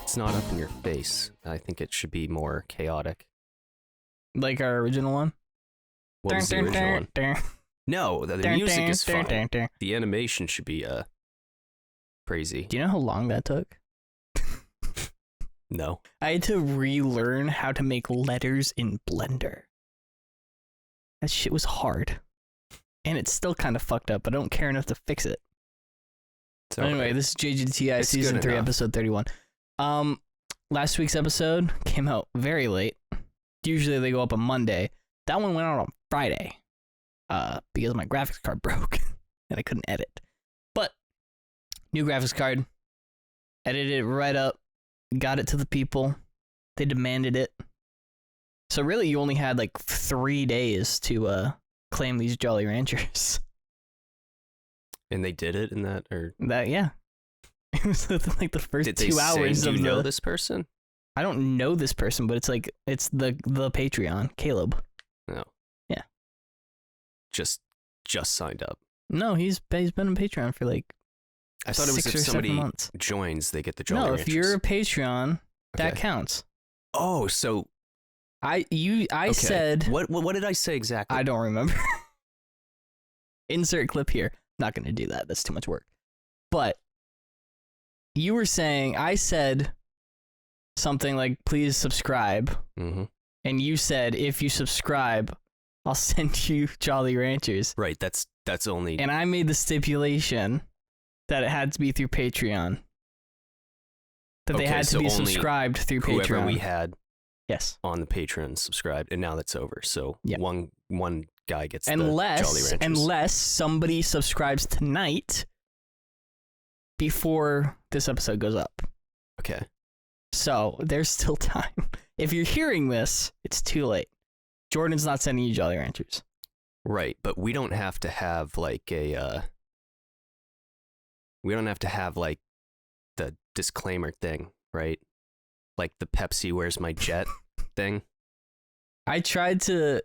It's not up in your face. I think it should be more chaotic. Like our original one? What was the original one? No, the music is fine. The animation should be crazy. Do you know how long that took? No. I had to relearn how to make letters in Blender. That shit was hard. And it's still kind of fucked up, but I don't care enough to fix it. Anyway, this is JJTI Season 3, Episode 31. Last week's episode came out very late. Usually they go up on Monday. That one went out on Friday. Because my graphics card broke and I couldn't edit. But new graphics card, edited it right up, got it to the people. They demanded it. So really, you only had like 3 days to claim these Jolly Ranchers. And they did it in that, or that, yeah. It was like the first 2 hours. Do you know this person? I don't know this person, but it's the Patreon, Caleb. No. Yeah. Just signed up. No, he's been on Patreon for like I thought it was if somebody joins, they get the Jolly Ranchers. No, if you're a Patreon, that counts. Oh, so I said what did I say exactly? I don't remember. Insert clip here. Not going to do that. That's too much work. But you were saying, I said something like, please subscribe. Mm-hmm. And you said, if you subscribe, I'll send you Jolly Ranchers. Right, that's only... And I made the stipulation that it had to be through Patreon. That they had to be subscribed through Patreon. Whoever we had on the Patreon subscribed, and now that's over. So one guy gets the Jolly Ranchers. Unless somebody subscribes tonight before this episode goes up. Okay. So there's still time. If you're hearing this, it's too late. Jordan's not sending you Jolly Ranchers. Right, but we don't have to have like the disclaimer thing, right? Like the Pepsi "Where's my jet" thing. I tried to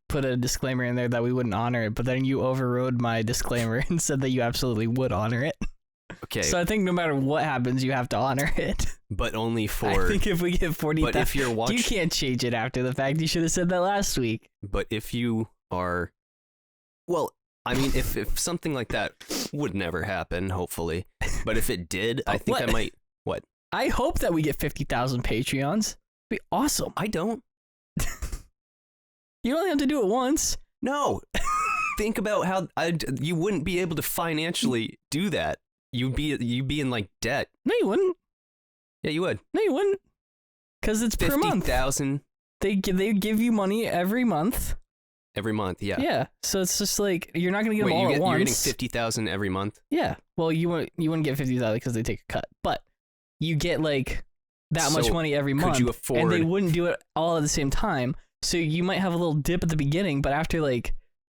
put a disclaimer in there that we wouldn't honor it, but then you overrode my disclaimer and said that you absolutely would honor it. Okay. So I think no matter what happens, you have to honor it. But only for... I think if we get 40,000... But if you're watching... You can't change it after the fact. You should have said that last week. But if you are... Well, I mean, if something like that would never happen, hopefully. But if it did, I think I might... What? I hope that we get 50,000 Patreons. It'd be awesome. I don't. You only have to do it once. No. Think about how you wouldn't be able to financially do that. You'd be in like debt. No, you wouldn't. Yeah, you would. No, you wouldn't. Because it's per month. 50,000. They give you money every month. Every month, yeah. Yeah, so it's just like you're not gonna get them all at once. You're getting 50,000 every month. Yeah. Well, you wouldn't get 50,000 because they take a cut, but you get like that much money every month. Could you afford? And they wouldn't do it all at the same time. So you might have a little dip at the beginning, but after like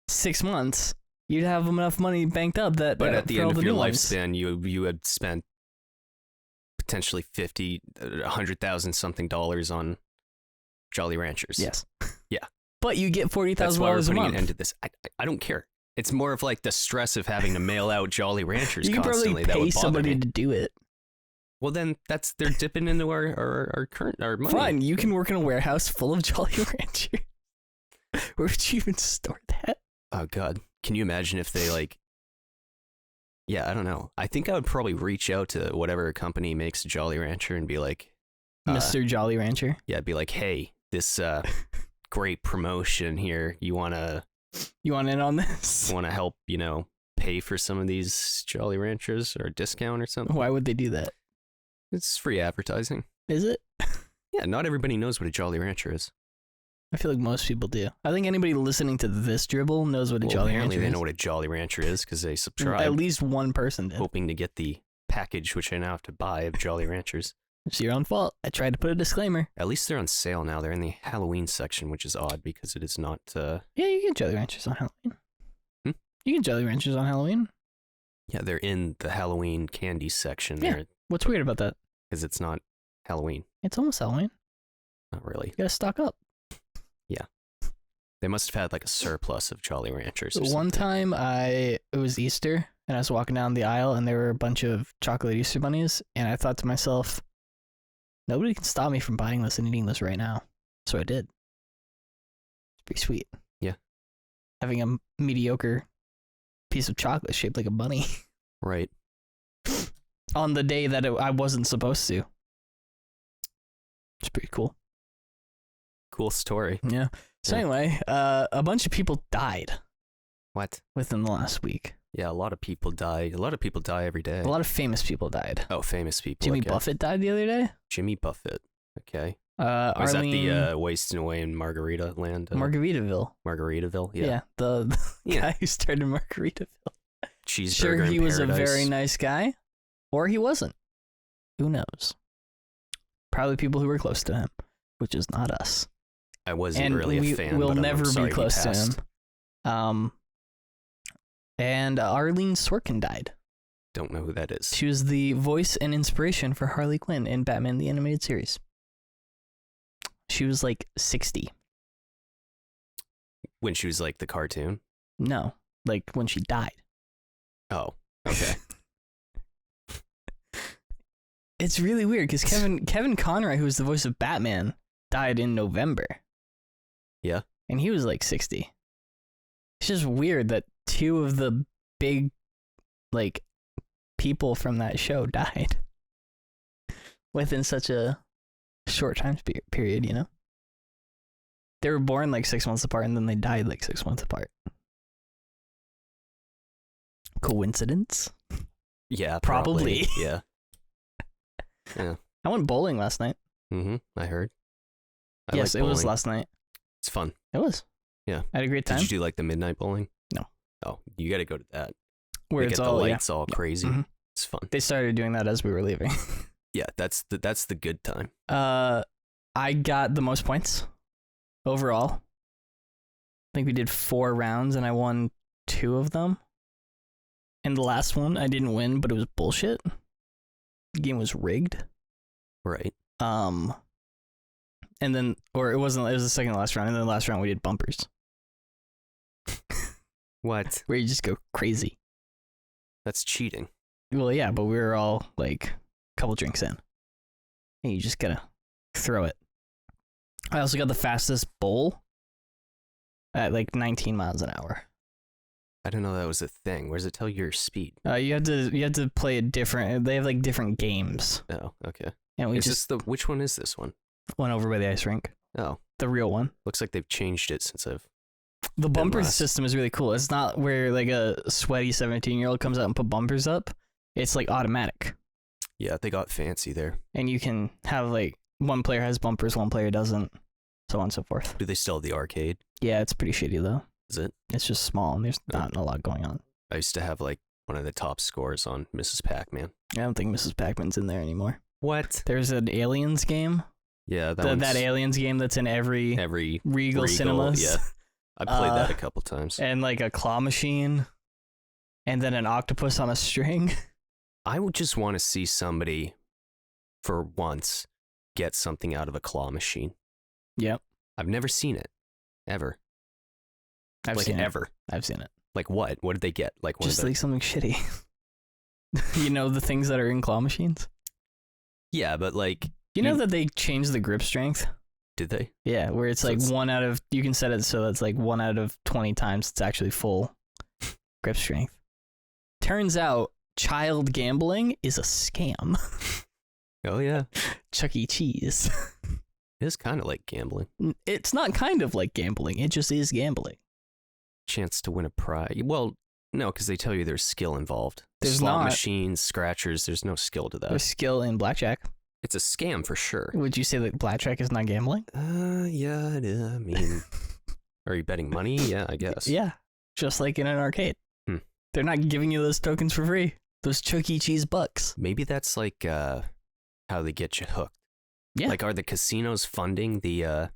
6 months, you'd have enough money banked up that. But at the end of your lifespan, you had spent potentially $100,000 something on Jolly Ranchers. Yes. Yeah. But you get $40,000 a month. That's why we're putting an end to this. I don't care. It's more of like the stress of having to mail out Jolly Ranchers constantly. You can probably pay somebody to do it. Well, then they're dipping into our money. Fine, you can work in a warehouse full of Jolly Ranchers. Where would you even store that? Oh God, can you imagine if they like? Yeah, I don't know. I think I would probably reach out to whatever company makes a Jolly Rancher and be like, Mr. Jolly Rancher. Yeah, be like, hey, this great promotion here. You want in on this? Want to help? Pay for some of these Jolly Ranchers or a discount or something. Why would they do that? It's free advertising. Is it? Yeah, not everybody knows what a Jolly Rancher is. I feel like most people do. I think anybody listening to this dribble knows what a Jolly Rancher is. Apparently they know what a Jolly Rancher is because they subscribe. At least one person did. Hoping to get the package, which I now have to buy, of Jolly Ranchers. It's your own fault. I tried to put a disclaimer. At least they're on sale now. They're in the Halloween section, which is odd because it is not... Yeah, you get Jolly Ranchers on Halloween. You get Jolly Ranchers on Halloween. Yeah, they're in the Halloween candy section. Yeah. What's weird about that? Because it's not Halloween. It's almost Halloween. Not really. You gotta stock up. Yeah. They must have had like a surplus of Jolly Ranchers. Or One something. time, it was Easter, and I was walking down the aisle, and there were a bunch of chocolate Easter bunnies, and I thought to myself, nobody can stop me from buying this and eating this right now. So I did. It's pretty sweet. Yeah. Having a mediocre piece of chocolate shaped like a bunny Right. on the day that I wasn't supposed to. It's pretty cool. Cool story. Yeah. So Yeah. anyway, a bunch of people died What? within the last week. Yeah, a lot of people die. A lot of people die every day. A lot of famous people died. Oh, famous people. Jimmy okay. Buffett died the other day. Jimmy Buffett. Okay. Arlene, Was that the wasting away in Margarita land? Margaritaville. Margaritaville? Yeah, Yeah. the Yeah. guy who started Margaritaville. Cheeseburger Sure, he in was a paradise. very nice guy, or he wasn't. Who knows? Probably people who were close to him, which is not us. I wasn't And really we a fan. will but never I'm sorry be he close to passed. him. And Arlene Sorkin died. Don't know who that is. She was the voice and inspiration for Harley Quinn in Batman the Animated Series. She was like 60. When she was like the cartoon. No, like when she died. Oh, okay. It's really weird because Kevin Conroy, who was the voice of Batman, died in November. Yeah. And he was like 60. It's just weird that two of the big, like, people from that show died within such a short time period, you know? They were born like 6 months apart and then they died like 6 months apart. Coincidence? Yeah, Probably. Yeah. Yeah. I went bowling last night. I heard. Yes, like it was bowling. last night. It's fun. It was. Yeah. I had a great time. Did you do like the midnight bowling? No. Oh, you got to go to that. Where They it's get all, the yeah. lights all crazy. Mhm. It's fun. They started doing that as we were leaving. Yeah, that's the good time. I got the most points overall. I think we did 4 rounds and I won 2 of them. And the last one I didn't win, but it was bullshit. The game was rigged. Right. And then, or it wasn't. It was the second to last round, and then the last round we did bumpers, What? where you just go crazy. That's cheating. Well, yeah, but we were all like a couple drinks in, and you just gotta throw it. I also got the fastest bowl at like 19 miles an hour. I didn't know that was a thing. Where does it tell your speed? You had to play a different. They have like different games, Oh, okay. and we Is just this which one is this one? went over by the ice rink. Oh, The real one. looks like they've changed it since I've. The bumper last. system is really cool. It's not where like a sweaty 17-year-old comes out and put bumpers up. It's like automatic. Yeah, they got fancy there. And you can have like one player has bumpers, one player doesn't, so on and so forth. Do they still have the arcade? Yeah, it's pretty shitty though. Is it? It's just small and there's not a lot going on. I used to have like one of the top scores on Mrs. Pac-Man. I don't think Mrs. Pac-Man's in there anymore. What? There's an Aliens game. Yeah, That Aliens game that's in every Regal cinemas. Yeah, I played that a couple times. And like a claw machine. And then an octopus on a string. I would just want to see somebody, for once, get something out of a claw machine. Yep. I've never seen it, ever. I've like seen ever. it. I've seen it. Like what? What did they get? Like one Just of the... like something shitty. You know the things that are in claw machines? Yeah, but like, You know that they changed the grip strength? did they? Yeah, where it's So like it's- 1 out of, you can set it so that's like 1 out of 20 times it's actually full grip strength. Turns out child gambling is a scam. Oh yeah, Chuck E. Cheese. it is kind of like gambling. It's not kind of like gambling, it just is gambling. Chance to win a prize. Well, no, because they tell you there's skill involved. There's Slot not. machines, scratchers. There's no skill to that. There's skill in blackjack. It's a scam for sure. Would you say that blackjack is not gambling? Yeah, it is. I mean, are you betting money? Yeah, I guess. Yeah, just like in an arcade. Hmm. They're not giving you those tokens for free. Those Chuck E. Cheese bucks. Maybe that's like how they get you hooked. Yeah. Like, are the casinos funding the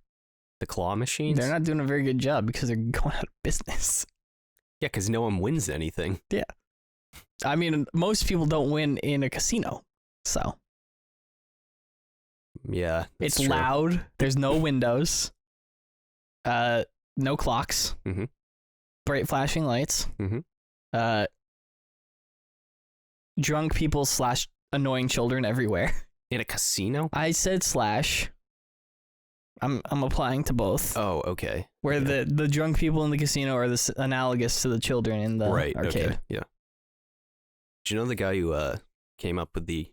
claw machines? They're not doing a very good job because they're going out of business. Yeah, because no one wins anything. I mean, most people don't win in a casino, so Yeah, that's it's true. loud. There's no windows. no clocks, Mhm. bright flashing lights, Mhm. drunk people / annoying children everywhere. In a casino? I said /. I'm applying to both. Oh, okay. Where Yeah. the drunk people in the casino are analogous to the children in the Right. arcade. Okay. Yeah. Do you know the guy who came up with the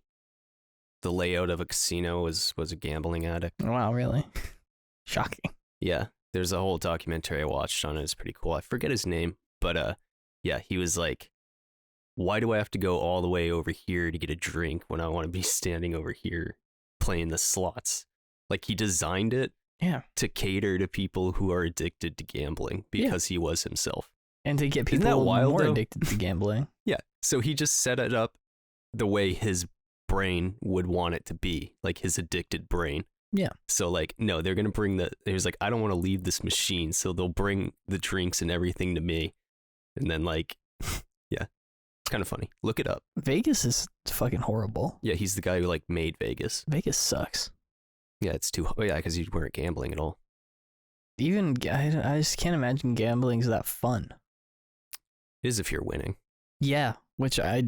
layout of a casino was a gambling addict? Wow, really? Shocking. Yeah. There's a whole documentary I watched on it. It's pretty cool. I forget his name, but yeah, he was like, why do I have to go all the way over here to get a drink when I want to be standing over here playing the slots? Like, he designed it to cater to people who are addicted to gambling because he was himself. And to get Isn't that people wild, more though? addicted to gambling. Yeah. So he just set it up the way his brain would want it to be, like his addicted brain. Yeah. So like, no, they're going to bring he was like, I don't want to leave this machine. So they'll bring the drinks and everything to me. And then like, yeah, it's kind of funny. Look it up. Vegas is fucking horrible. Yeah. He's the guy who like made Vegas. Vegas sucks. Yeah. It's because you weren't gambling at all. Even, I just can't imagine gambling's that fun. It is if you're winning. Yeah, which I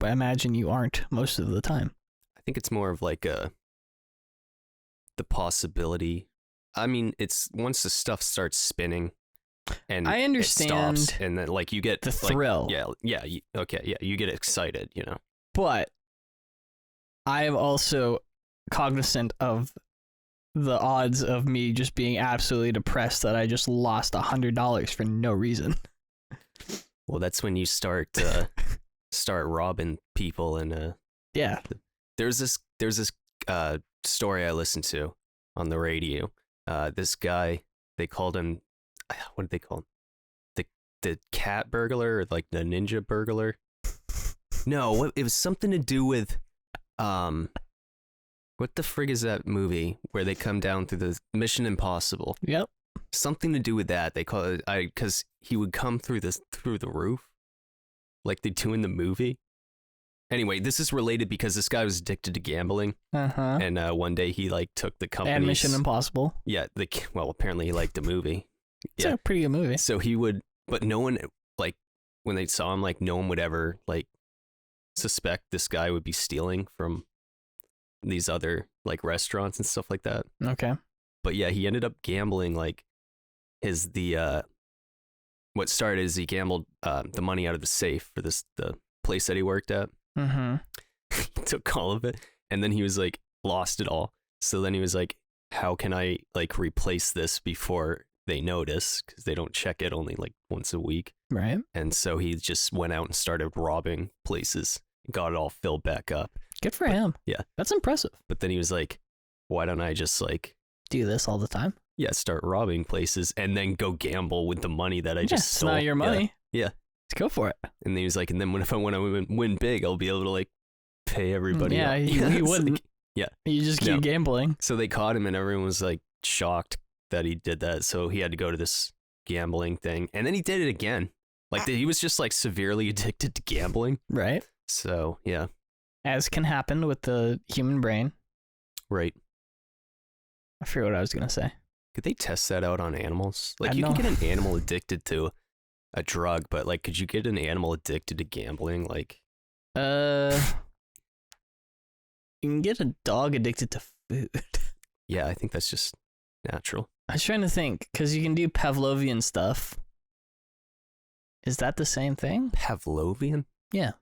imagine you aren't most of the time. I think it's more of like the possibility. I mean, it's once the stuff starts spinning and I understand it stops, and then like you get the like, thrill. Yeah. Okay. Yeah. You get excited, But I am also cognizant of the odds of me just being absolutely depressed that I just lost $100 for no reason. Well, that's when you start robbing people, and Yeah. there's this story I listened to on the radio. This guy, they called him, what did they call him? The cat burglar, or like the ninja burglar? No, it was something to do with what the frig is that movie where they come down through the Mission Impossible? Yep. Something to do with that. They call it because he would come through the roof, like they do in the movie. Anyway, this is related because this guy was addicted to gambling, and one day he like took the company. And Mission Impossible. Yeah, apparently he liked the movie. It's a pretty good movie. So he would, but no one like when they saw him, like no one would ever like suspect this guy would be stealing from these other like restaurants and stuff like that. Okay. But yeah, he ended up gambling like what started is he gambled the money out of the safe for the place that he worked at. Mm-hmm. He took all of it, and then he was like lost it all. So then he was like, how can I like replace this before they notice, because they don't check it only like once a week. Right. And so he just went out and started robbing places, got it all filled back up. Good for him. Yeah. That's impressive. But then he was like, why don't I just like do this all the time? Yeah, start robbing places and then go gamble with the money that I just stole. It's not your money. Yeah. Let's go for it. And then he was like, and then when I win big, I'll be able to like pay everybody. Yeah, up. he wouldn't. Like, yeah. You just keep gambling. So they caught him and everyone was like shocked that he did that. So he had to go to this gambling thing. And then he did it again. Like he was just like severely addicted to gambling. Right. So, yeah. As can happen with the human brain. Right. I forget what I was going to say. Could they test that out on animals? Like you can get an animal addicted to a drug, but like could you get an animal addicted to gambling? Like you can get a dog addicted to food. Yeah, I think that's just natural. I was trying to think, because you can do Pavlovian stuff. Is that the same thing? Pavlovian? Yeah.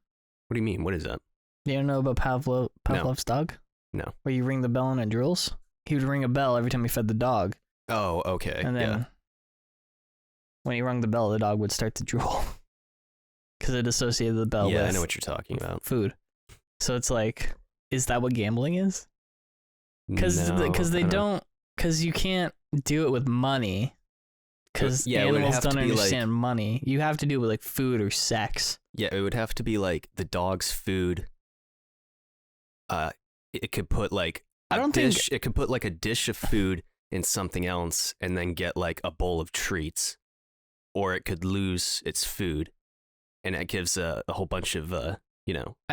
What do you mean? What is that? You don't know about Pavlov's dog? No. Where you ring the bell and it drools? He would ring a bell every time he fed the dog. Oh, okay. And then when he rung the bell, the dog would start to drool. Because it associated the bell with I know what you're talking about. Food. So it's like, is that what gambling is? Because you can't do it with money. Because animals don't understand money. You have to do it with like food or sex. Yeah, it would have to be like the dog's food. It could put like it could put like a dish of food in something else and then get like a bowl of treats, or it could lose its food, and it gives a whole bunch of I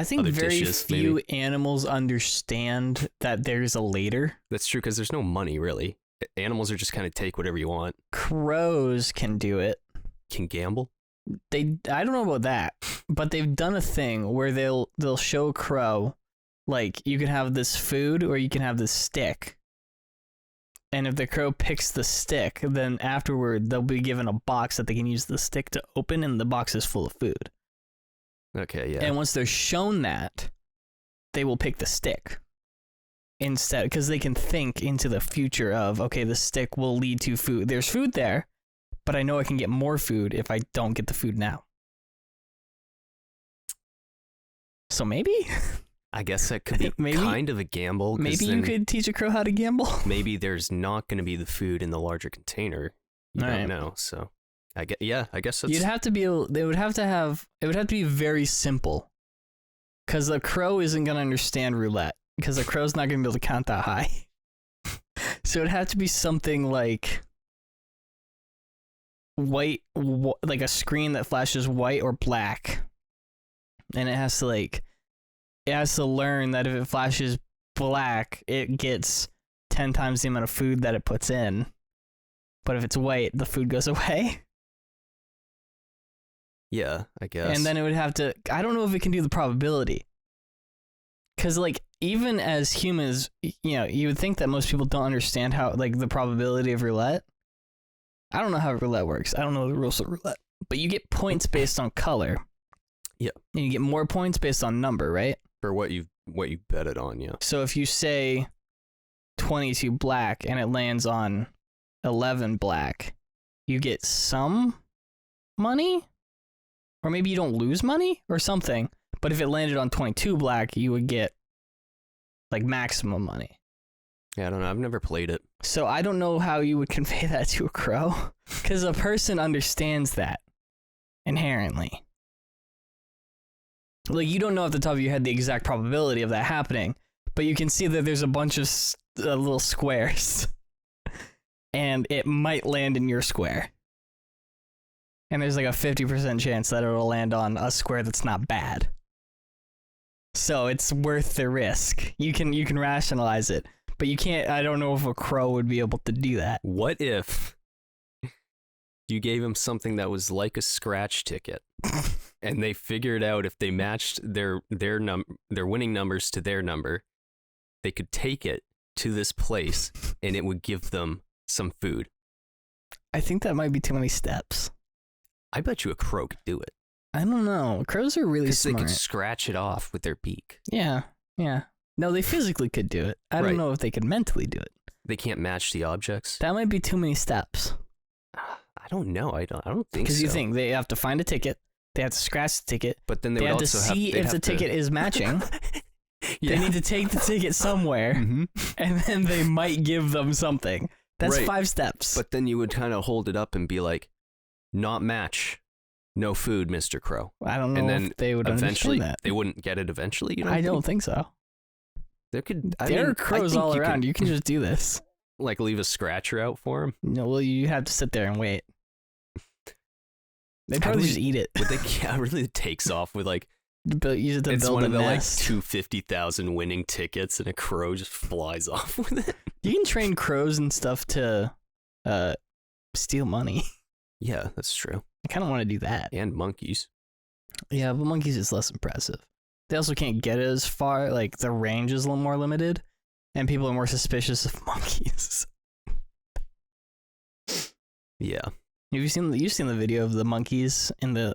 think other very dishes, few maybe. animals understand that there's a later. That's true because there's no money really. animals are just kind of take whatever you want. Crows can do it. Can gamble? I don't know about that, but they've done a thing where they'll show a crow, like, you can have this food or you can have this stick. And if the crow picks the stick, then afterward they'll be given a box that they can use the stick to open, and the box is full of food. Okay, yeah. And once they're shown that, they will pick the stick instead, because they can think into the future of, okay, the stick will lead to food. There's food there, but I know I can get more food if I don't get the food now. So maybe? I guess that could be Maybe- kind of a gamble. Maybe you could teach a crow how to gamble. Maybe there's not going to be the food in the larger container. You All don't right. know. So I guess that's. You'd have to be able, it would have to be very simple. Because a crow isn't going to understand roulette. Because a crow's not going to be able to count that high. So it'd have to be something like white, like a screen that flashes white or black. And it has to learn that if it flashes black, it gets 10 times the amount of food that it puts in. But if it's white, the food goes away. Yeah, I guess. And then it would have to, I don't know if it can do the probability. Because, like, even as humans, you know, you would think that most people don't understand how, like, the probability of roulette. I don't know how roulette works. I don't know the rules of roulette. But you get points based on color. Yeah. And you get more points based on number, right? For what you bet it on, yeah. So if you say 22 black and it lands on 11 black, you get some money? Or maybe you don't lose money or something. But if it landed on 22 black, you would get, like, maximum money. Yeah, I don't know. I've never played it. So I don't know how you would convey that to a crow. Because a person understands that inherently. Like, you don't know off the top of your head the exact probability of that happening, but you can see that there's a bunch of little squares. And it might land in your square. And there's like a 50% chance that it'll land on a square that's not bad. So it's worth the risk. You can rationalize it, but you can't. I don't know if a crow would be able to do that. What if you gave him something that was like a scratch ticket, and they figured out if they matched their winning numbers to their number, they could take it to this place, and it would give them some food. I think that might be too many steps. I bet you a crow could do it. I don't know. Crows are really smart. They could scratch it off with their beak. Yeah. No, they physically could do it. I don't know if they could mentally do it. They can't match the objects. That might be too many steps. I don't know. I don't think so. Because you think they have to find a ticket, they have to scratch the ticket, but then they have to see if the ticket is matching. Yeah. They need to take the ticket somewhere, and then they might give them something. That's 5 steps. But then you would kind of hold it up and be like, "Not match, no food, Mr. Crow." I don't know and then if they would eventually understand that. They wouldn't get it eventually. You don't think so. There are crows all around. You can just do this. Like leave a scratcher out for him. No, well, you have to sit there and wait. They probably just eat it. But it really takes off with like. Use it to it's build one a of the nest. like 250,000 winning tickets, and a crow just flies off with it. You can train crows and stuff to steal money. Yeah, that's true. I kind of want to do that. And monkeys. Yeah, but monkeys is less impressive. They also can't get it as far. Like, the range is a little more limited, and people are more suspicious of monkeys. Yeah. You've seen the video of the monkeys in the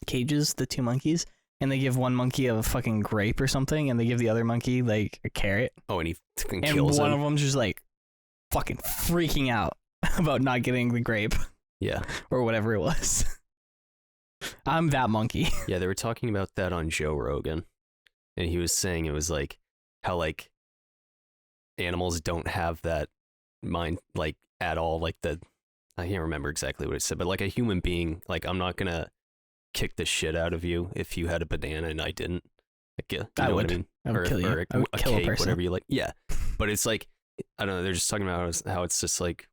cages, the 2 monkeys, and they give one monkey a fucking grape or something, and they give the other monkey like a carrot. Oh, and he fucking and kills him. And one of them's just like fucking freaking out about not getting the grape. Yeah. Or whatever it was. I'm that monkey. Yeah, they were talking about that on Joe Rogan, and he was saying it was like how like animals don't have that mind like at all. Like I can't remember exactly what it said, but like a human being, like I'm not gonna kick the shit out of you if you had a banana and I didn't. Like, you know what I mean? I would kill you. Or I would a kill cake, a person. whatever you like. Yeah, but it's like I don't know. They're just talking about how it's just like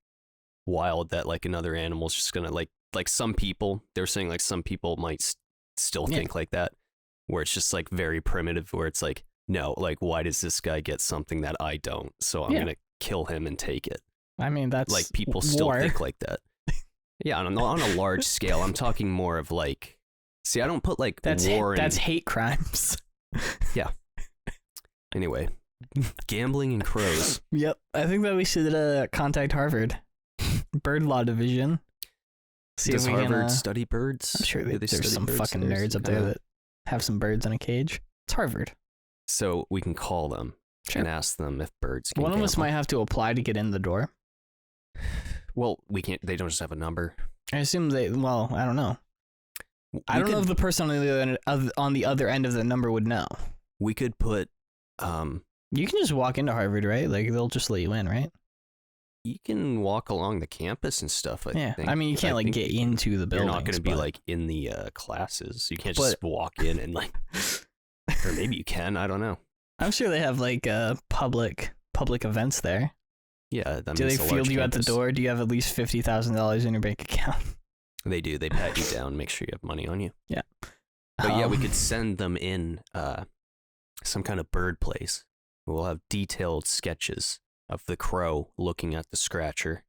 wild that like another animal's just gonna like some people. They're saying like some people might still think like that, where it's just like very primitive, where it's like no, like why does this guy get something that I don't? So I'm gonna kill him and take it. I mean, that's like people still war. think like that. Yeah, on a large scale. I'm talking more of like. See, I don't put like war. That's hate crimes. Yeah. Anyway, gambling and crows. Yep, I think that we should contact Harvard Bird Law Division. See Does if we Harvard can, study birds? I'm sure there's study some birds? fucking There's nerds up there that have some birds in a cage. It's Harvard. So we can call them and ask them if birds can One of us gamble. might have to apply to get in the door. Well, we can't. They don't just have a number. I assume they. Well, I don't know. I don't know if the person on the other end of the number would know. We could put. You can just walk into Harvard, right? Like they'll just let you in, right? You can walk along the campus and stuff. I think. I mean, you can't like get into the building. You're not going to be like in the classes. You can't just walk in and like. Or maybe you can. I don't know. I'm sure they have like public events there. Yeah. Do they field you at the door? Do you have at least $50,000 in your bank account? They do. They pat you down, make sure you have money on you. Yeah. But yeah, we could send them in some kind of bird place. We'll have detailed sketches of the crow looking at the scratcher,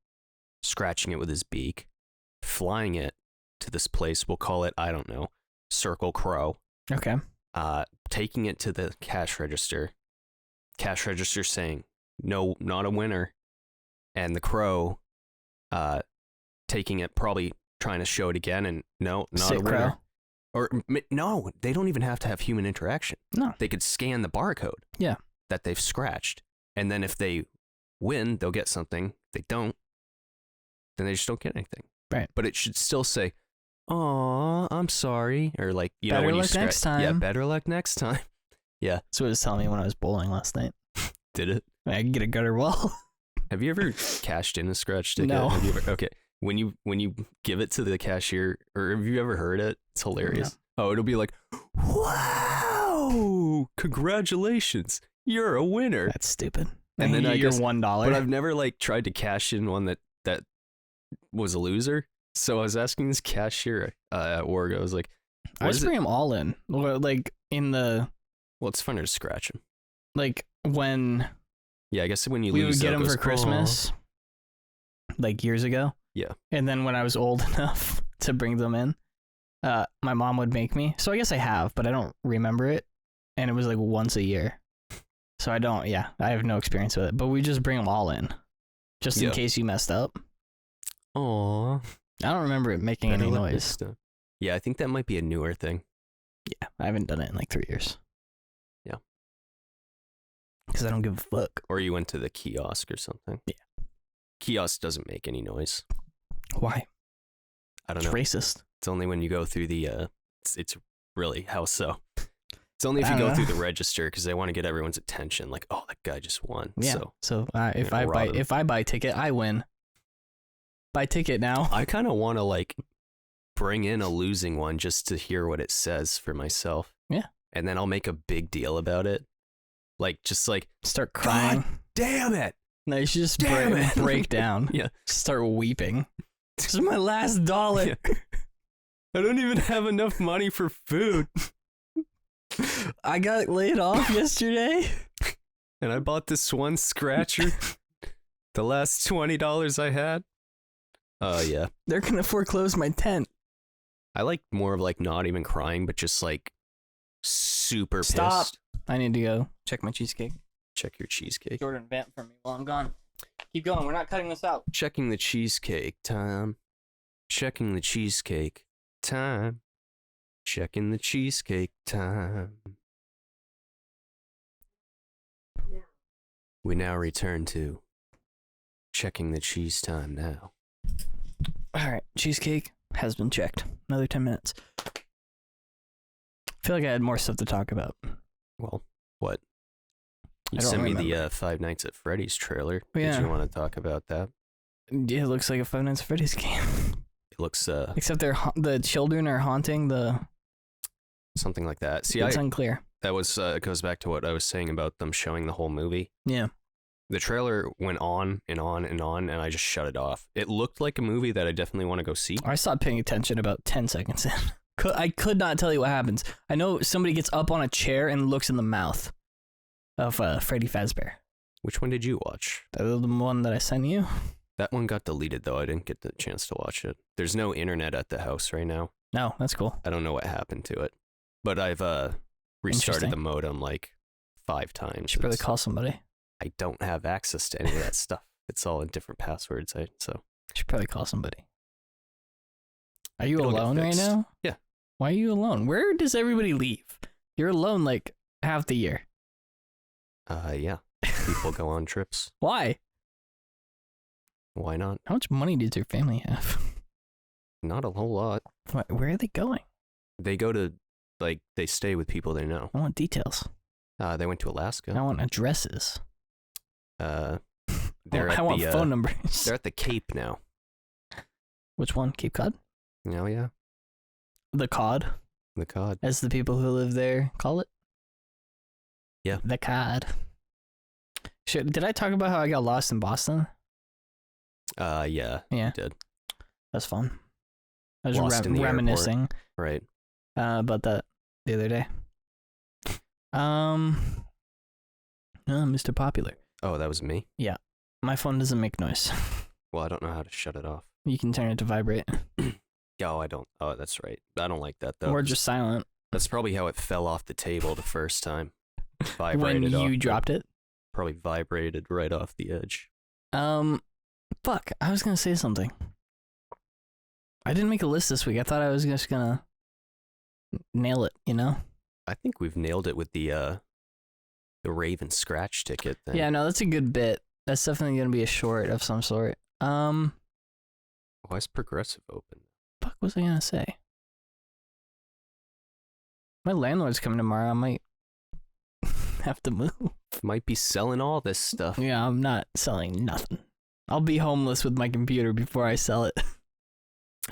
scratching it with his beak, flying it to this place. We'll call it, I don't know, Circle Crow. Okay. Taking it to the cash register saying, no, not a winner. And the crow taking it, probably trying to show it again, and no, not a winner. Crow. Or no, they don't even have to have human interaction. No. They could scan the barcode. Yeah. That they've scratched. And then if they win, they'll get something. If they don't, then they just don't get anything. Right. But it should still say, "Aw, I'm sorry," or like, you better know, when luck you scratch. next time. Yeah, better luck next time. Yeah. That's what it was telling me when I was bowling last night. Did it? I could get a gutter ball. Have you ever cashed in a scratch ticket? No. Have you ever, okay. When you give it to the cashier, or have you ever heard it? It's hilarious. No. Oh, it'll be like, "Wow, congratulations, you're a winner." That's stupid. And then I guess $1. But I've never like tried to cash in one that was a loser. So I was asking this cashier at work. I was like, I just bring them all in, like in the. Well, it's funner to scratch them. Like when. Yeah, I guess when you we lose, would get them for Christmas. Like years ago. Yeah. And then when I was old enough to bring them in, my mom would make me. So I guess I have, but I don't remember it. And it was like once a year. So I don't, I have no experience with it. But we just bring them all in. Just in case you messed up. Aw. I don't remember it making any noise. Yeah, I think that might be a newer thing. Yeah, I haven't done it in like 3 years. Yeah. Because I don't give a fuck. Or you went to the kiosk or something. Yeah. Kiosk doesn't make any noise. Why? I don't know. It's racist. It's only when you go through the, it's really, how so? It's only if you go through the register because they want to get everyone's attention. Like, oh, that guy just won. Yeah. So if I buy ticket, I win. Buy ticket now. I kind of want to like bring in a losing one just to hear what it says for myself. Yeah. And then I'll make a big deal about it. Like, just like start crying. God damn it. No, you should just break down. Yeah. Start weeping. This is my last dollar. Yeah. I don't even have enough money for food. I got laid off yesterday. And I bought this one scratcher. The last $20 I had. Yeah. They're going to foreclose my tent. I like more of like not even crying, but just like super Stop. pissed. I need to go check my cheesecake. Check your cheesecake. Jordan, vamp for me while I'm gone. Keep going. We're not cutting this out. Checking the cheesecake time. Checking the cheesecake time. Checking the cheesecake time. We now return to checking the cheese time now. All right. Cheesecake has been checked. Another 10 minutes. I feel like I had more stuff to talk about. Well, what? You sent me the Five Nights at Freddy's trailer. Yeah. Did you want to talk about that? Yeah, it looks like a Five Nights at Freddy's game. It looks except the children are haunting the something like that. See, it's unclear. That was goes back to what I was saying about them showing the whole movie. Yeah. The trailer went on and on and on, and I just shut it off. It looked like a movie that I definitely want to go see. I stopped paying attention about 10 seconds in. I could not tell you what happens. I know somebody gets up on a chair and looks in the mouth of Freddy Fazbear. Which one did you watch? The one that I sent you. That one got deleted, though. I didn't get the chance to watch it. There's no internet at the house right now. No, that's cool. I don't know what happened to it. But I've restarted the modem like 5 times. You should probably call somebody. I don't have access to any of that stuff. It's all in different passwords, so. You should probably call somebody. Are you It'll get alone right fixed. now? Yeah. Why are you alone? Where does everybody leave? You're alone like half the year. Yeah. People go on trips. Why? Why not? How much money does your family have? Not a whole lot. Where are they going? They go to, like, they stay with people they know. I want details. They went to Alaska. I want addresses. I want phone numbers. They're at the Cape now. Which one? Cape Cod? Oh, yeah. The Cod, The Cod. as the people who live there call it. Yeah. The Cod. Did I talk about how I got lost in Boston? Yeah. Yeah. You did. That's fun. I was Lost in the reminiscing Right. about that the other day. Mr. Popular. Oh, that was me? My phone doesn't make noise. Well, I don't know how to shut it off. You can turn it to vibrate. Oh, I don't. Oh, that's right. I don't like that, though. Or just silent. That's probably how it fell off the table the first time. When Vibrated you dropped it. Probably vibrated right off the edge. Fuck. I was gonna say something. I didn't make a list this week. I thought I was just gonna nail it, you know? I think we've nailed it with the Raven scratch ticket thing. Yeah, no, that's a good bit. That's definitely gonna be a short of some sort. Why is Progressive open? Fuck was I gonna say? My landlord's coming tomorrow. I might have to move. Might be selling all this stuff. Yeah, I'm not selling nothing. I'll be homeless with my computer before I sell it.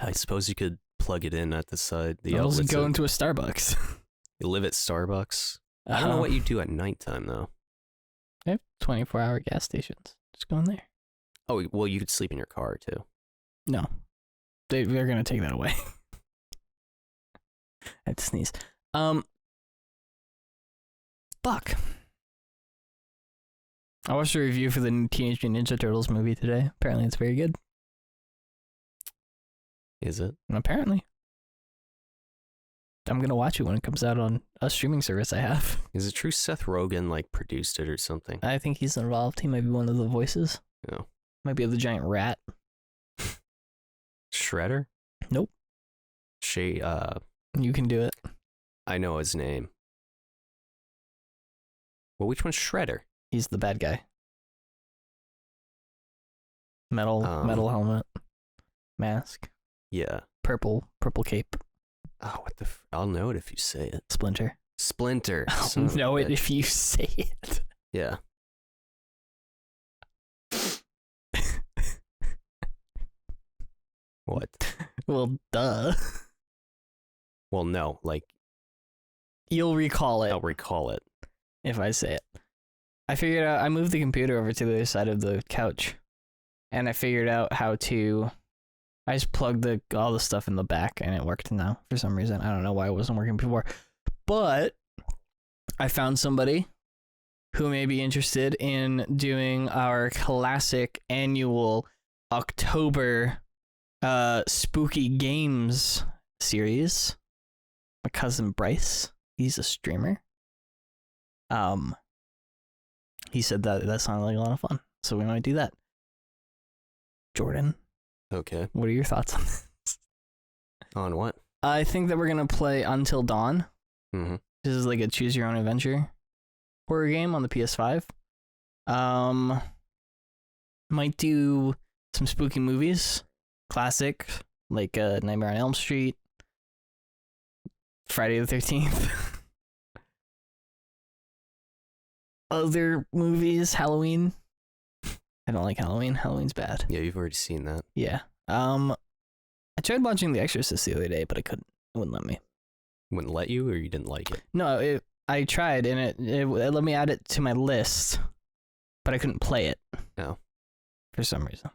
I suppose you could plug it in at the side. The I'll just outlets. go into a Starbucks. You live at Starbucks. I don't know what you do at nighttime, though. They have 24-hour gas stations. Just go in there. Oh, well, you could sleep in your car, too. No. They're going to take that away. I had to sneeze. Fuck. I watched a review for the new Teenage Mutant Ninja Turtles movie today. Apparently it's very good. Is it? Apparently. I'm going to watch it when it comes out on a streaming service I have. Is it true Seth Rogen, like, produced it or something? I think he's involved. He might be one of the voices. No. Might be the giant rat. Shredder? Nope. You can do it. I know his name. Well, which one's Shredder? He's the bad guy. Metal helmet. Mask. Yeah. Purple cape. Oh, what the I'll know it if you say it. Splinter. Splinter. I'll know it if you say it. Yeah. What? Well, duh. Well, no, like, You'll recall it I'll recall it. if I say it. I figured out, I moved the computer over to the other side of the couch, and I figured out how to, I just plugged all the stuff in the back, and it worked now for some reason. I don't know why it wasn't working before, but I found somebody who may be interested in doing our classic annual October spooky games series. My cousin Bryce, he's a streamer. He said that sounded like a lot of fun, so we might do that. Jordan, Okay. what are your thoughts on this? On what? I think that we're gonna play Until Dawn. Mm-hmm. This is like a choose your own adventure horror game on the PS5. Might do some spooky movies, classic like Nightmare on Elm Street, Friday the 13th. Other movies, Halloween. I don't like Halloween. Halloween's bad. Yeah, you've already seen that. Yeah. I tried watching The Exorcist the other day, but I couldn't. It wouldn't let me. Wouldn't let you, or you didn't like it? No, I tried, and it let me add it to my list, but I couldn't play it. No. For some reason.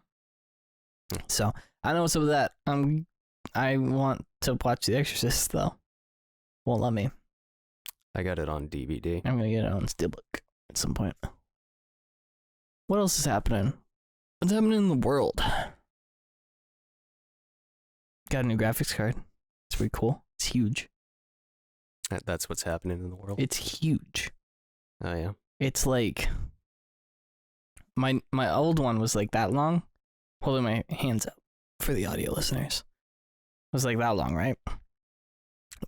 Hmm. So, I don't know what's up with that. I want to watch The Exorcist, though. Won't let me. I got it on DVD. I'm going to get it on Steelbook at some point. What else is happening? What's happening in the world? Got a new graphics card. It's pretty cool. It's huge. That's what's happening in the world. It's huge. Oh yeah. It's like my old one was like that long. Holding my hands up for the audio listeners. It was like that long, right?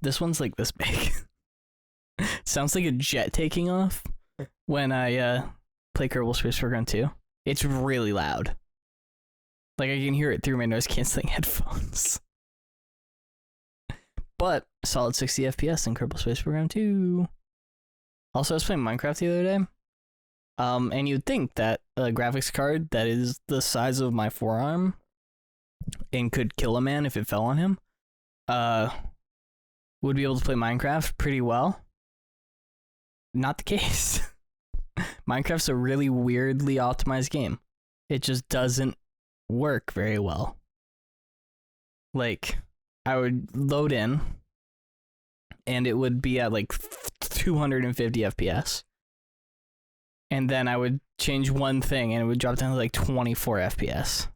This one's like this big. Sounds like a jet taking off when I play Kerbal Space Program 2. It's really loud. Like I can hear it through my noise canceling headphones. But solid 60 FPS in Kerbal Space Program 2. Also, I was playing Minecraft the other day. And you'd think that a graphics card that is the size of my forearm and could kill a man if it fell on him, would be able to play Minecraft pretty well. Not the case. Minecraft's a really weirdly optimized game. It just doesn't work very well. Like, I would load in, and it would be at like 250 FPS. And then I would change one thing, and it would drop down to like 24 FPS.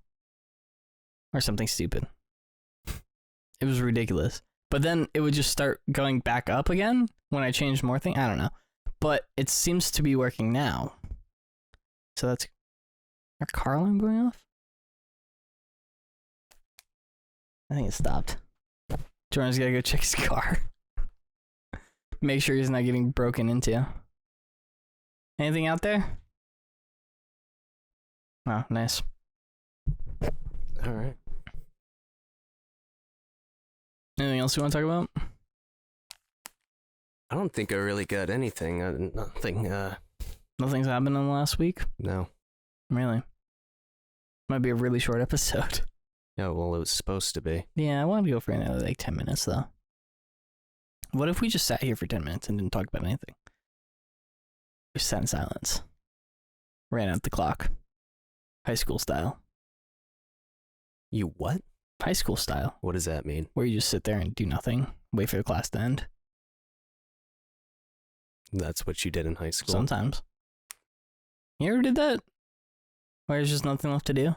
Or something stupid. It was ridiculous. But then it would just start going back up again when I changed more things. I don't know. But it seems to be working now. So that's... Our car alarm going off? I think it stopped. Jordan's gotta go check his car. Make sure he's not getting broken into. Anything out there? Oh, nice. All right. Anything else you want to talk about? I don't think I really got anything. Nothing. Nothing's happened in the last week? No. Really? Might be a really short episode. Yeah, well, it was supposed to be. Yeah, I wanted to go for another like 10 minutes though. What if we just sat here for 10 minutes and didn't talk about anything? Just sat in silence. Ran out the clock. High school style. You what? High school style. What does that mean? Where you just sit there and do nothing. Wait for the class to end. That's what you did in high school? Sometimes. You ever did that? Where there's just nothing left to do?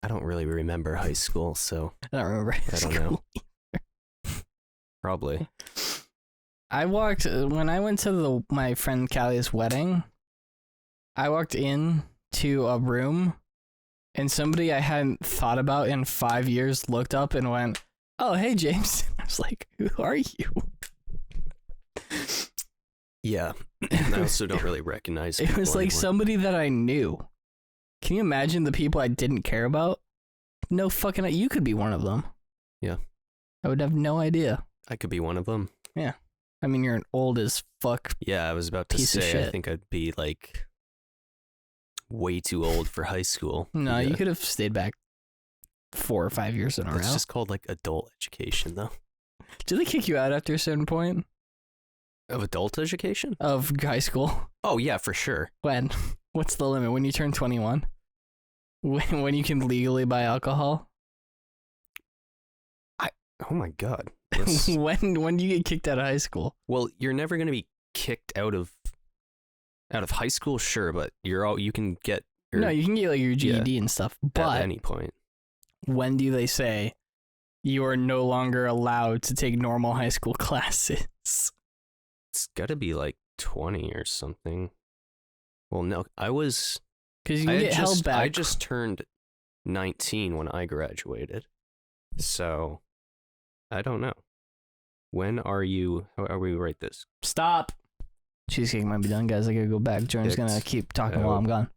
I don't really remember high school, so... I don't remember high I don't school. know. Probably. I walked... When I went to my friend Callie's wedding, I walked in to a room, and somebody I hadn't thought about in 5 years looked up and went, "Oh, hey, James." I was like, "Who are you?" Yeah. I also don't really recognize It people was like anymore. somebody that I knew. Can you imagine the people I didn't care about? No fucking... You could be one of them. Yeah. I would have no idea. I could be one of them. Yeah. I mean, you're an old as fuck. Yeah, I was about to Piece of say, shit. I think I'd be like way too old for high school. No, Yeah. you could have stayed back 4 or 5 years in a row. It's just called like adult education, though. Do they kick you out after a certain point Of adult education? of high school? Oh, yeah, for sure. When? What's the limit? When you turn 21? When you can legally buy alcohol? Oh my God. This- when do you get kicked out of high school? well, you're never going to be kicked out of high school, sure, but you can get your, No, you can get like your GED and stuff. at But any point. when do they say you are no longer allowed to take normal high school classes? It's got to be like 20 or something. Well, no, Because you can get held back. I just turned 19 when I graduated. So, I don't know. When are you... How are we write this? Stop. Cheesecake might be done, guys. I gotta go back. Jordan's gonna It's keep talking while I'm gone.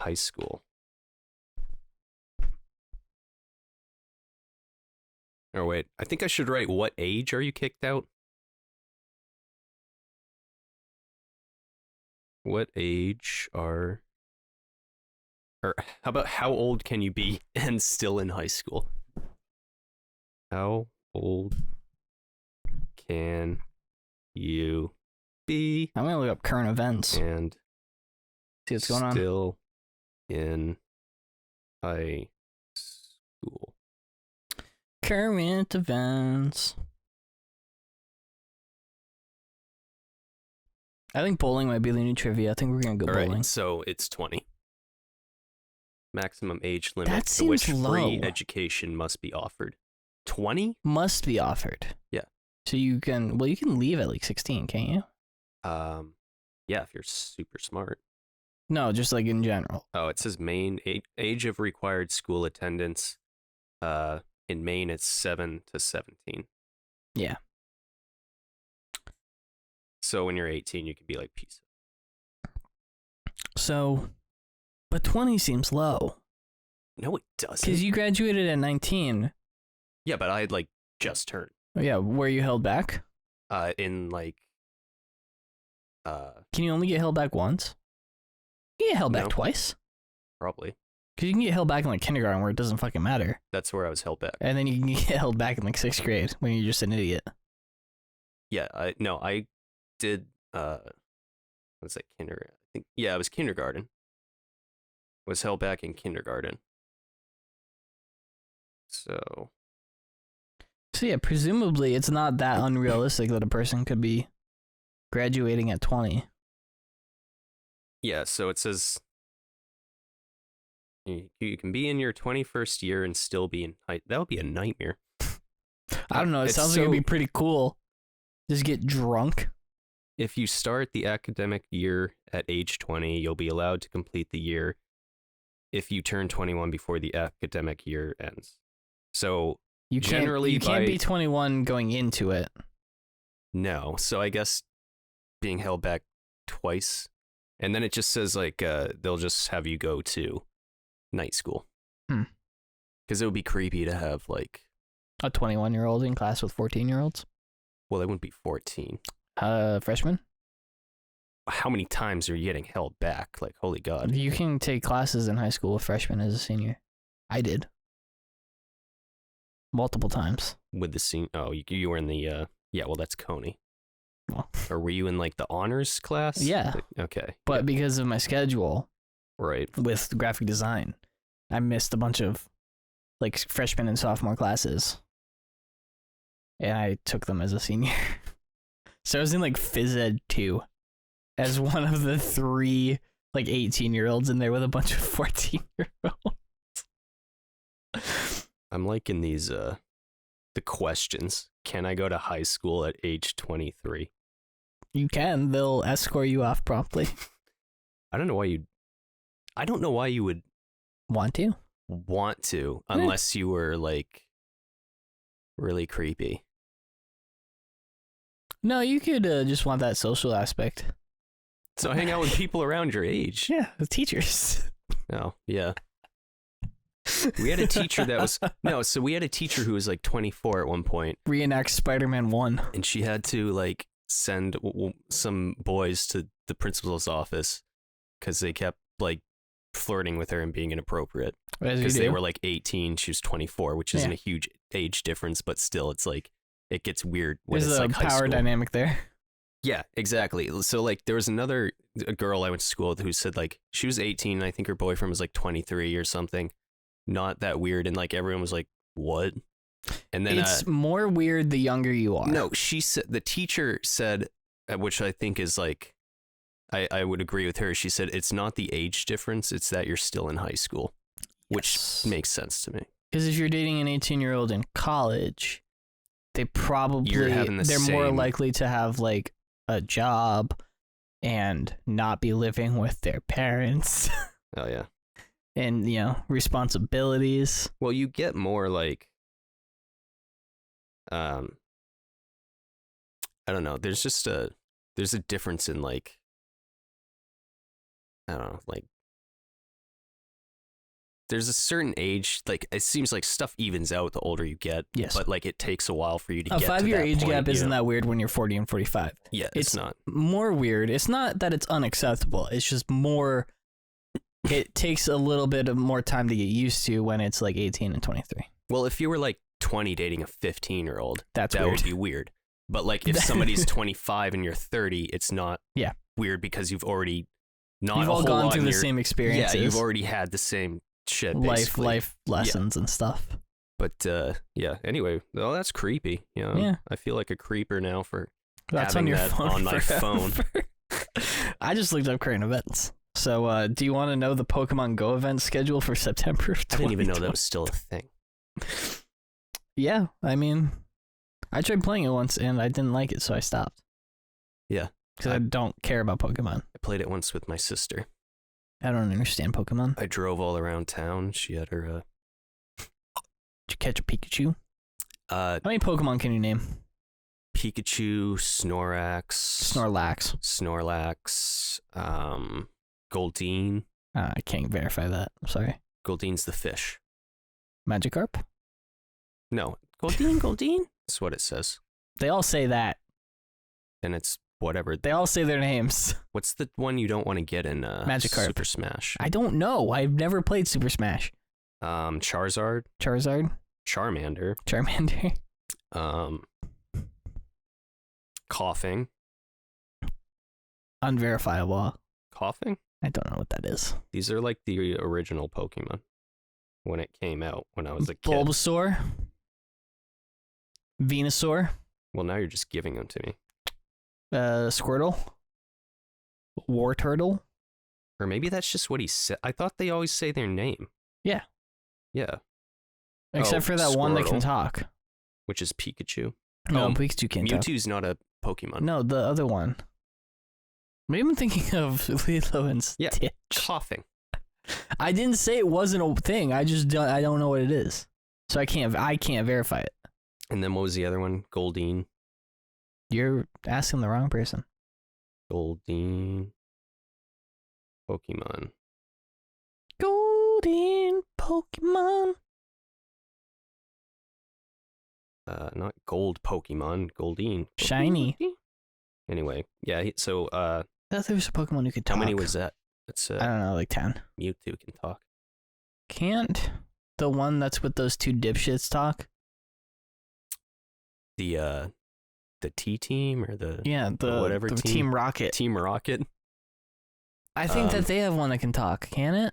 High school. Or wait, I think I should write what age are you kicked out? What age are... Or how about how old can you be and still in high school? How old can you be I'm gonna look up current events. and See what's going on. still in high school? Current events. I think bowling might be the new trivia. I think we're going to go All bowling. right, so it's 20. Maximum age limit That to which seems free low. education must be offered. 20? Must be offered. Yeah. So you can leave at like 16, can't you? Yeah, if you're super smart. No, just like in general. Oh, it says Maine age of required school attendance. In Maine, it's 7 to 17. Yeah. So when you're 18, you could be like peace. So, but 20 seems low. No, it doesn't. Because you graduated at 19. Yeah, but I had like just turned. Yeah, were you held back? In like. Can you only get held back once? You can get held back No. twice. Probably. Because you can get held back in like kindergarten where it doesn't fucking matter. That's where I was held back. And then you can get held back in like 6th grade when you're just an idiot. Yeah, I did what's that, kindergarten? I think it was kindergarten. Was held back in kindergarten. So yeah, presumably it's not that unrealistic that a person could be graduating at 20. yeah, so it says you can be in your 21st year and still be in high. That would be a nightmare. I don't know. It It's sounds like it'd be pretty cool. Just get drunk. If you start the academic year at age 20, you'll be allowed to complete the year if you turn 21 before the academic year ends. So You can't be 21 going into it. No. So I guess being held back twice. And then it just says like they'll just have you go to night school. Because it would be creepy to have like a 21-year-old in class with 14-year-olds. Well, they wouldn't be 14. Freshman? How many times are you getting held back? Like, holy God. You can take classes in high school with freshmen as a senior. I did. Multiple times. With the senior. Oh, you were in the, yeah, well, that's Coney. Well. Or were you in like the honors class? Yeah. Okay. But because of my schedule. Right. With graphic design, I missed a bunch of like freshman and sophomore classes. And I took them as a senior. So I was in like phys ed 2 as one of the 3 like 18-year-olds in there with a bunch of 14-year-olds. I'm liking these the questions. Can I go to high school at age 23? You can. They'll escort you off promptly. I don't know why you would want to unless you were like really creepy. No, you could just want that social aspect. So hang out with people around your age. Yeah, the teachers. Oh, yeah. We had a teacher that was so we had a teacher who was like 24 at one point. Reenact Spider-Man 1. And she had to like send some boys to the principal's office because they kept like flirting with her and being inappropriate. Because they were like 18, she was 24, which isn't a huge age difference, but still, it's like it gets weird when There's it's like high school. power dynamic there. Yeah, exactly. So like there was a girl I went to school with who said like she was 18 and I think her boyfriend was like 23 or something. Not that weird, and like everyone was like, "What?" And then it's more weird the younger you are. No, she said the teacher said, which I think is like, I would agree with her. She said it's not the age difference; it's that you're still in high school, which makes sense to me. Because if you're dating an 18-year-old in college, they're more likely to have like a job and not be living with their parents. Oh yeah. And, responsibilities. Well, you get more like, I don't know. There's a difference in like, I don't know, like, there's a certain age, like, it seems like stuff evens out the older you get. Yes. But like, it takes a while for you to get to that 5-year age point, gap isn't that weird when you're 40 and 45. Yeah, it's not. More weird. It's not that it's unacceptable. It's just more... It takes a little bit of more time to get used to when it's like 18 and 23. Well, if you were like 20 dating a 15-year-old, that weird. would be weird. But like if somebody's 25 and you're 30, it's not weird because you've already You've all gone through the same experiences. Yeah, you've already had the same shit. Life lessons and stuff. But yeah. Anyway, well, that's creepy. Yeah. I feel like a creeper now for that's having on your that phone on my phone. I just looked up current events. So, do you want to know the Pokemon Go event schedule for September? I didn't even know that was still a thing. Yeah, I mean, I tried playing it once and I didn't like it, so I stopped. Yeah. Because I don't care about Pokemon. I played it once with my sister. I don't understand Pokemon. I drove all around town. She had her... Did you catch a Pikachu? How many Pokemon can you name? Pikachu, Snorlax, Goldeen. I can't verify that. I'm sorry. Goldeen's the fish. Magikarp? No. Goldeen? That's what it says. They all say that. And it's whatever. They all say their names. What's the one you don't want to get in Magikarp. Super Smash? I don't know. I've never played Super Smash. Charizard. Charmander. Coughing. Unverifiable. Coughing? I don't know what that is. These are like the original Pokemon when it came out when I was a kid. Bulbasaur. Venusaur. Well, now you're just giving them to me. Squirtle. Wartortle. Or maybe that's just what he said. I thought they always say their name. Yeah. Yeah. Except for that one that can talk. Which is Pikachu. No, Pikachu can't talk. Mewtwo's not a Pokemon. No, the other one. Maybe I'm thinking of Lilo and Stitch. Yeah, coughing. I didn't say it wasn't a thing. I don't know what it is. So I can't verify it. And then what was the other one? Goldeen. You're asking the wrong person. Goldeen. Pokemon. Golden Pokemon. Not gold Pokemon. Goldeen. Shiny. Anyway, yeah. So, I thought there was a Pokemon who could talk. How many was that? That's I don't know, like 10. Mewtwo can talk. Can't the one that's with those two dipshits talk? The T-Team or the whatever the Team Rocket. Team Rocket. I think that they have one that can talk. Can it?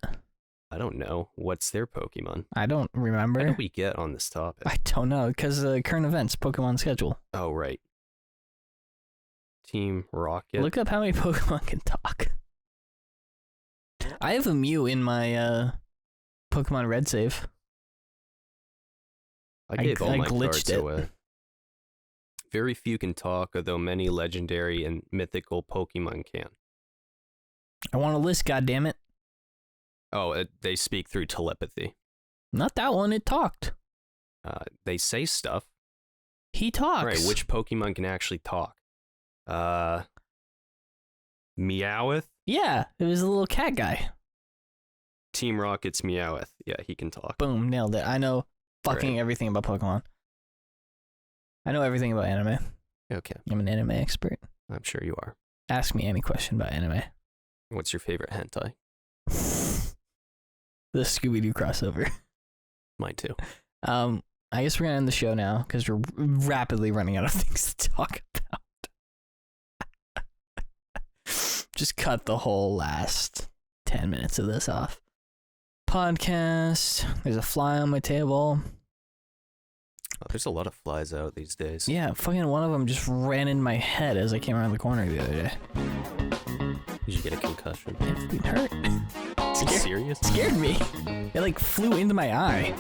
I don't know. What's their Pokemon? I don't remember. How did we get on this topic? I don't know, because current events, Pokemon schedule. Oh, right. Team Rocket. Look up how many Pokemon can talk. I have a Mew in my Pokemon Red save. I gave all my glitched cards away. Very few can talk, although many legendary and mythical Pokemon can. I want a list, goddammit. Oh, they speak through telepathy. Not that one, it talked. They say stuff. He talks. Right, which Pokemon can actually talk? Meowth? Yeah, it was a little cat guy. Team Rocket's Meowth. Yeah, he can talk. Boom, nailed it. I know fucking everything about Pokemon. I know everything about anime. Okay. I'm an anime expert. I'm sure you are. Ask me any question about anime. What's your favorite hentai? The Scooby-Doo crossover. Mine too. I guess we're gonna end the show now because we're rapidly running out of things to talk about. Just cut the whole last 10 minutes of this off. Podcast. There's a fly on my table. Oh, there's a lot of flies out these days. Yeah, fucking one of them just ran in my head as I came around the corner the other day. Did you get a concussion? It hurt. Are you serious? Scared me. It like flew into my eye.